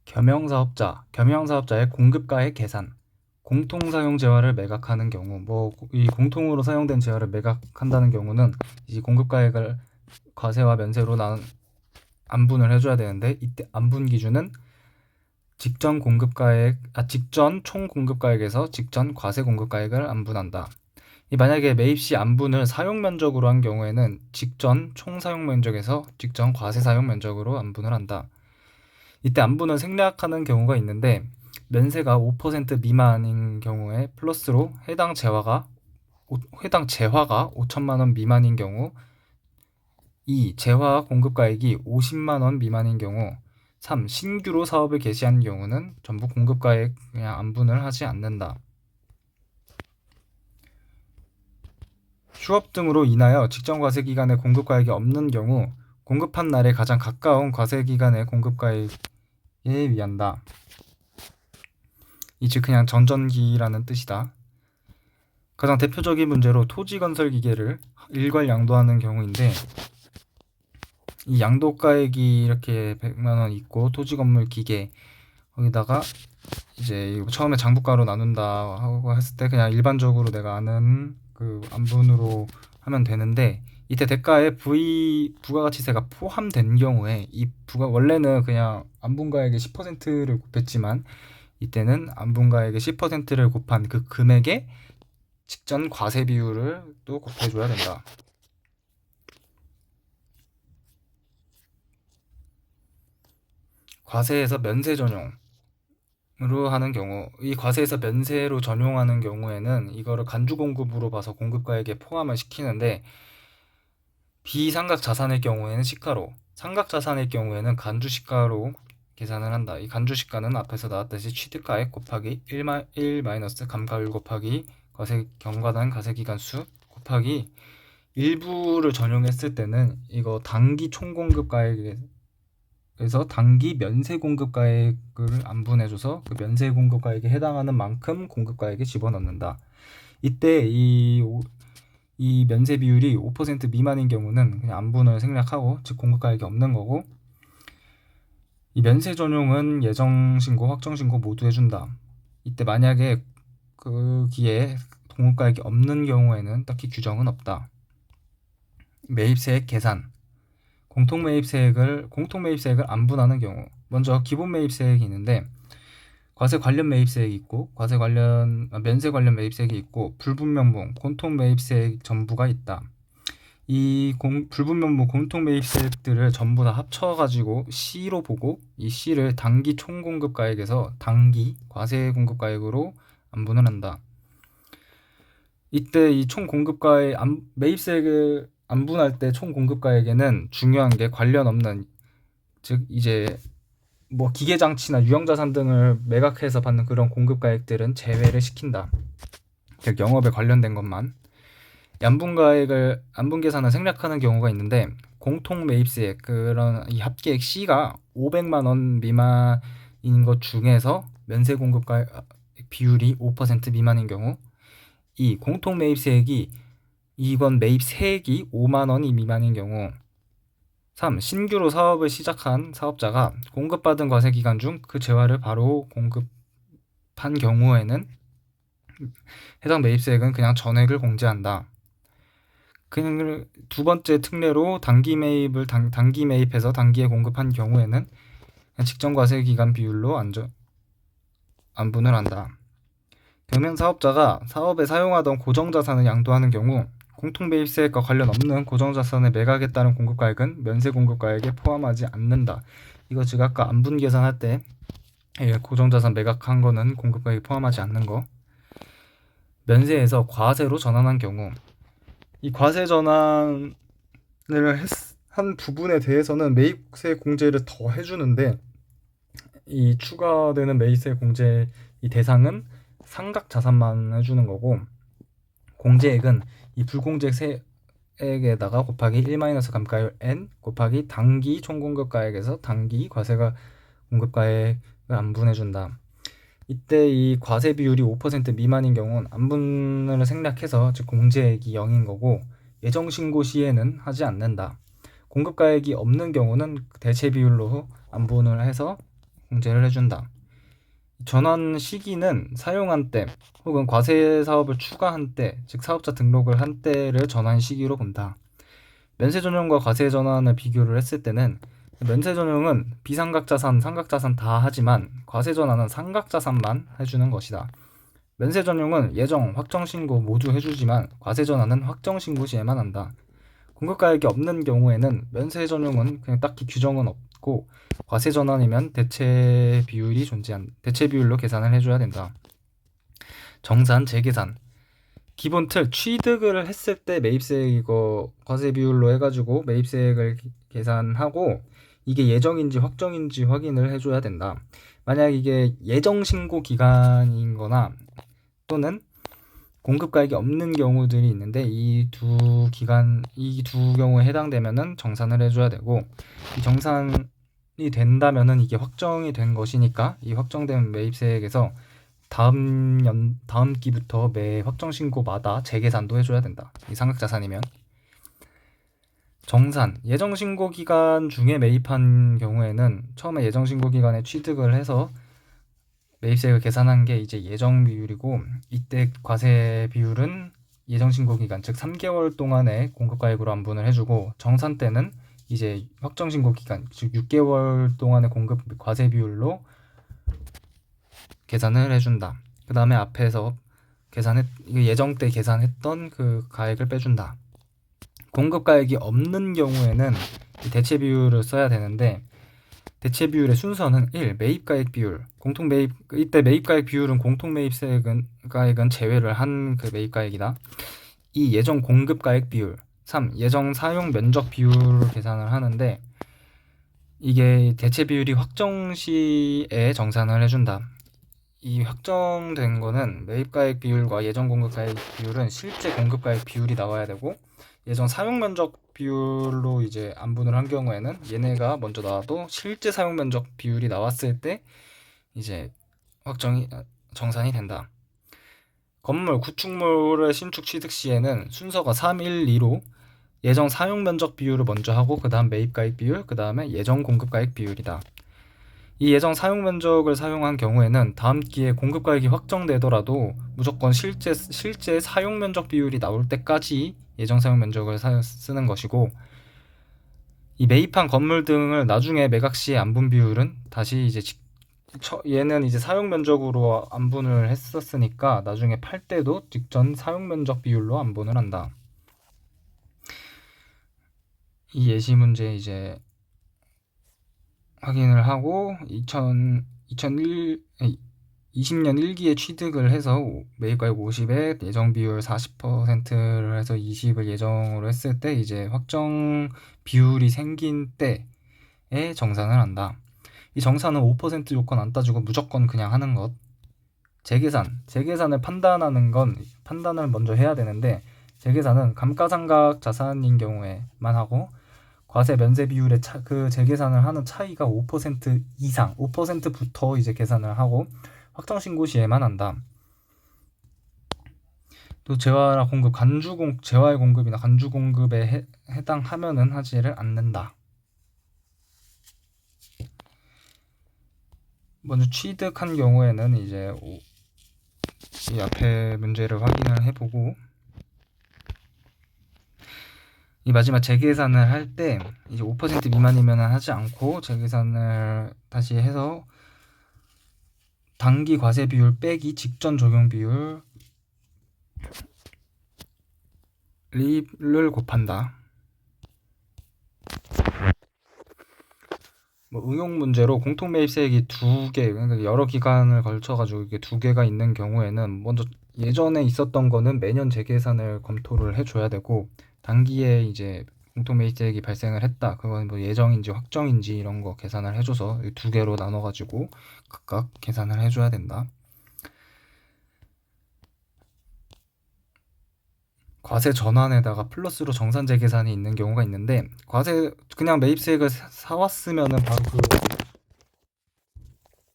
겸용사업자의 공급가액 계산, 공통사용 재화를 매각하는 경우, 이 공통으로 사용된 재화를 매각한다는 경우는 이 공급가액을 과세와 면세로 안분을 해줘야 되는데, 이때 안분 기준은 직전 총 공급가액에서 직전 과세 공급가액을 안분한다. 만약에 매입 시 안분을 사용 면적으로 한 경우에는 직전 총 사용 면적에서 직전 과세 사용 면적으로 안분을 한다. 이때 안분을 생략하는 경우가 있는데, 면세가 5% 미만인 경우에 플러스로 해당 재화가 5천만 원 미만인 경우, 2. 재화 공급가액이 50만 원 미만인 경우, 3. 신규로 사업을 개시한 경우는 전부 공급가액 그냥 안분을 하지 않는다. 휴업 등으로 인하여 직전 과세 기간에 공급가액이 없는 경우, 공급한 날에 가장 가까운 과세 기간의 공급가액에 위한다. 즉 그냥 전전기라는 뜻이다. 가장 대표적인 문제로 토지 건설 기계를 일괄 양도하는 경우인데, 이 양도가액이 이렇게 100만 원 있고 토지 건물 기계 거기다가 이제 처음에 장부가로 나눈다 하고 했을 때 그냥 일반적으로 내가 아는 그 안분으로 하면 되는데, 이때 대가에 부가가치세가 포함된 경우에 이 원래는 그냥 안분가액의 10%를 곱했지만 이때는 안분가액의 10%를 곱한 그 금액에 직전 과세 비율을 또 곱해줘야 된다. 과세에서 면세 전용으로 하는 경우, 이 과세에서 면세로 전용하는 경우에는 이거를 간주공급으로 봐서 공급가액에 포함을 시키는데, 비상각 자산의 경우에는 시가로, 상각 자산의 경우에는 간주시가로 계산을 한다. 이 간주시가는 앞에서 나왔듯이 취득가액 곱하기 1 마이너스 감가율 곱하기 경과단 과세기간수 곱하기 일부를 전용했을 때는 이거 단기 총공급가액에서 단기 면세 공급가액을 안분해줘서 그 면세 공급가액에 해당하는 만큼 공급가액에 집어넣는다. 이때 이 면세 비율이 5% 미만인 경우는 그냥 안분을 생략하고, 즉 공급가액이 없는 거고, 이 면세 전용은 예정신고, 확정신고 모두 해준다. 이때 만약에 거기에 공급가액이 없는 경우에는 딱히 규정은 없다. 매입세액 계산, 공통매입세액을 안분하는 경우, 먼저 기본 매입세액이 있는데 과세 관련 매입세액이 있고 면세 관련 매입세액이 있고 불분명분 공통 매입세액 전부가 있다. 이 불분명분 공통 매입세액들을 전부 다 합쳐가지고 C로 보고, 이 C를 단기 총공급가액에서 단기 과세 공급가액으로 안분을 한다. 이때 이 총공급가액 매입세액을 안분할 때 총공급가액에는 중요한 게 관련 없는, 즉 이제 기계장치나 유형자산 등을 매각해서 받는 그런 공급가액들은 제외를 시킨다. 즉 영업에 관련된 것만. 안분 계산을 생략하는 경우가 있는데, 공통 매입세액 그런 이 합계액 C가 500만 원 미만인 것 중에서 면세 공급가액 비율이 5% 미만인 경우, 이 공통 매입세액이 이건 매입세액이 5만 원이 미만인 경우, 3. 신규로 사업을 시작한 사업자가 공급받은 과세기간 중 그 재화를 바로 공급한 경우에는 해당 매입세액은 그냥 전액을 공제한다. 두 번째 특례로 단기 매입해서 단기에 공급한 경우에는 직전 과세기간 비율로 안분을 한다. 경매 사업자가 사업에 사용하던 고정자산을 양도하는 경우 공통매입세액과 관련 없는 고정자산을 매각에 따른 공급가액은 면세 공급가액에 포함하지 않는다. 이거 즉 아까 안분 계산할 때 고정자산 매각한 거는 공급가액에 포함하지 않는 거. 면세에서 과세로 전환한 경우, 이 과세 전환을 한 부분에 대해서는 매입세 공제를 더 해주는데, 이 추가되는 매입세 공제 이 대상은 상각 자산만 해주는 거고, 공제액은 이 불공제 세액에다가 곱하기 1- 감가율 n 곱하기 단기 총공급가액에서 단기 과세가 공급가액을 안분해준다. 이때 이 과세 비율이 5% 미만인 경우는 안분을 생략해서 즉 공제액이 0인 거고, 예정신고 시에는 하지 않는다. 공급가액이 없는 경우는 대체 비율로 안분을 해서 공제를 해준다. 전환 시기는 사용한 때 혹은 과세 사업을 추가한 때, 즉 사업자 등록을 한 때를 전환 시기로 본다. 면세 전용과 과세 전환을 비교를 했을 때는 면세 전용은 비상각자산, 상각자산 다 하지만 과세 전환은 상각자산만 해주는 것이다. 면세 전용은 예정, 확정신고 모두 해주지만 과세 전환은 확정신고 시에만 한다. 공급가액이 없는 경우에는 면세 전용은 그냥 딱히 규정은 없고 과세 전환이면 대체 비율로 계산을 해줘야 된다. 정산, 재계산. 기본 틀 취득을 했을 때 매입세액 이거 과세 비율로 해가지고 매입세액을 계산하고 이게 예정인지 확정인지 확인을 해줘야 된다. 만약 이게 예정 신고 기간인 거나 또는 공급가액이 없는 경우들이 있는데 이 두 경우에 해당되면은 정산을 해줘야 되고, 이 정산이 된다면은 이게 확정이 된 것이니까 이 확정된 매입세액에서 다음 기부터 매 확정 신고마다 재계산도 해줘야 된다. 이 상각자산이면. 정산, 예정 신고 기간 중에 매입한 경우에는 처음에 예정 신고 기간에 취득을 해서 매입세액을 계산한 게 이제 예정 비율이고, 이때 과세 비율은 예정 신고 기간, 즉 3개월 동안의 공급가액으로 안분을 해주고, 정산 때는 이제 확정 신고 기간, 즉 6개월 동안의 공급 과세 비율로 계산을 해준다. 그 다음에 앞에서 예정 때 계산했던 그 가액을 빼준다. 공급가액이 없는 경우에는 대체 비율을 써야 되는데, 대체 비율의 순서는 1. 매입가액 비율. 이때 매입가액 비율은 공통매입가액은 제외를 한 그 매입가액이다. 2. 예정 공급가액 비율. 3. 예정 사용 면적 비율을 계산을 하는데, 이게 대체 비율이 확정 시에 정산을 해준다. 이 확정된 거는 매입가액 비율과 예정 공급가액 비율은 실제 공급가액 비율이 나와야 되고, 예정 사용 면적 비율로 이제 안분을 한 경우에는 얘네가 먼저 나와도 실제 사용 면적 비율이 나왔을 때 이제 정산이 된다. 건물, 구축물의 신축 취득 시에는 순서가 3, 1, 2로 예정 사용 면적 비율을 먼저 하고 그 다음 매입가액 비율, 그 다음에 예정 공급가액 비율이다. 이 예정 사용 면적을 사용한 경우에는 다음 기에 공급가액이 확정되더라도 무조건 실제 사용 면적 비율이 나올 때까지 예정 사용 면적을 쓰는 것이고, 이 매입한 건물 등을 나중에 매각 시에 안분 비율은 다시 이제 얘는 이제 사용 면적으로 안분을 했었으니까 나중에 팔 때도 직전 사용 면적 비율로 안분을 한다. 이 예시 문제 이제 확인을 하고 2020년 1기에 취득을 해서 매입가액 50에 예정 비율 40%를 해서 20을 예정으로 했을 때 이제 확정 비율이 생긴 때에 정산을 한다. 이 정산은 5% 요건 안 따지고 무조건 그냥 하는 것. 재계산을 판단을 먼저 해야 되는데, 재계산은 감가상각 자산인 경우에만 하고 과세 면세 비율의 그 재계산을 하는 차이가 5% 이상, 5%부터 이제 계산을 하고 확정 신고 시에만 한다. 또 재화의 공급이나 간주 공급에 해당하면은 하지를 않는다. 먼저 취득한 경우에는 이제 이 앞에 문제를 확인을 해보고, 이 마지막 재계산을 할 때 이제 5% 미만이면 하지 않고 재계산을 다시 해서 당기 과세 비율 빼기 직전 적용 비율을 곱한다. 응용 문제로 공통매입세액이 2개, 그러니까 여러 기간을 걸쳐가지고 이게 2개가 있는 경우에는 먼저 예전에 있었던 거는 매년 재계산을 검토를 해줘야 되고, 단기에 이제 공통매입세액이 발생을 했다. 그건 뭐 예정인지 확정인지 이런 거 계산을 해줘서 2개로 나눠가지고 각각 계산을 해줘야 된다. 과세 전환에다가 플러스로 정산 재계산이 있는 경우가 있는데, 그냥 매입세액을 사왔으면은 바로 그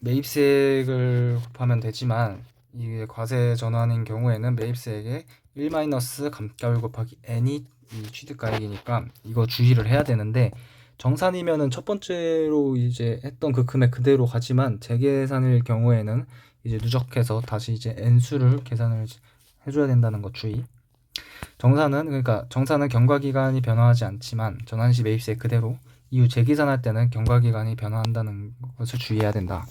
매입세액을 곱하면 되지만, 이게 과세 전환인 경우에는 매입세액에 1- 감가율 곱하기 n이 이 취득가액이니까 이거 주의를 해야 되는데, 정산이면은 첫 번째로 이제 했던 그 금액 그대로 가지만 재계산일 경우에는 이제 누적해서 다시 이제 N수를 계산을 해줘야 된다는 거 주의. 정산은 경과기간이 변화하지 않지만 전환시 매입세 그대로 이후 재계산할 때는 경과기간이 변화한다는 것을 주의해야 된다.